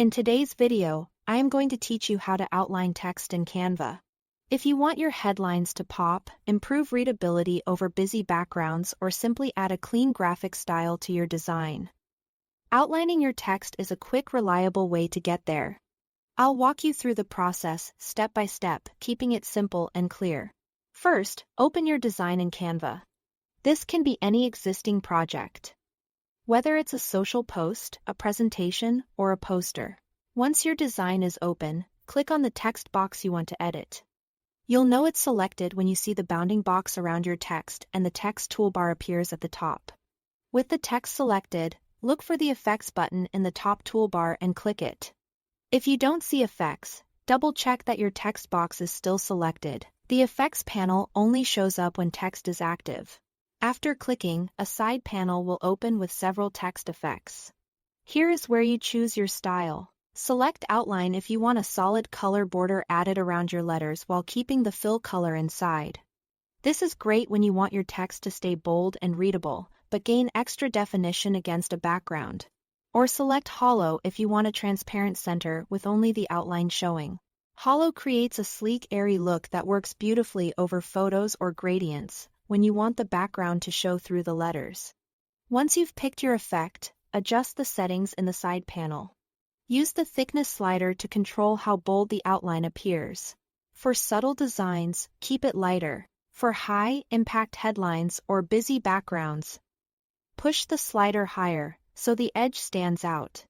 In today's video, I am going to teach you how to outline text in Canva. If you want your headlines to pop, improve readability over busy backgrounds, or simply add a clean graphic style to your design, outlining your text is a quick, reliable way to get there. I'll walk you through the process, step by step, keeping it simple and clear. First, open your design in Canva. This can be any existing project, whether it's a social post, a presentation, or a poster. Once your design is open, click on the text box you want to edit. You'll know it's selected when you see the bounding box around your text and the text toolbar appears at the top. With the text selected, look for the Effects button in the top toolbar and click it. If you don't see effects, double-check that your text box is still selected. The Effects panel only shows up when text is active. After clicking, a side panel will open with several text effects. Here is where you choose your style. Select Outline if you want a solid color border added around your letters while keeping the fill color inside. This is great when you want your text to stay bold and readable, but gain extra definition against a background. Or select Hollow if you want a transparent center with only the outline showing. Hollow creates a sleek, airy look that works beautifully over photos or gradients when you want the background to show through the letters. Once you've picked your effect, adjust the settings in the side panel. Use the thickness slider to control how bold the outline appears. For subtle designs, keep it lighter. For high-impact headlines or busy backgrounds, push the slider higher so the edge stands out.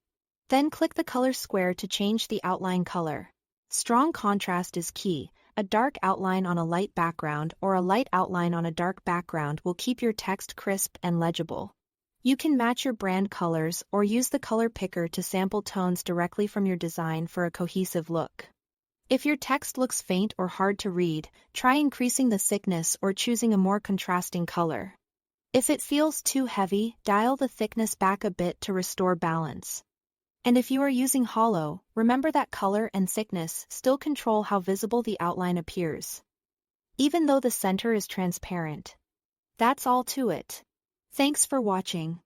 Then click the color square to change the outline color. Strong contrast is key. A dark outline on a light background or a light outline on a dark background will keep your text crisp and legible. You can match your brand colors or use the color picker to sample tones directly from your design for a cohesive look. If your text looks faint or hard to read, try increasing the thickness or choosing a more contrasting color. If it feels too heavy, dial the thickness back a bit to restore balance. And if you are using Hollow, remember that color and thickness still control how visible the outline appears, even though the center is transparent. That's all to it. Thanks for watching.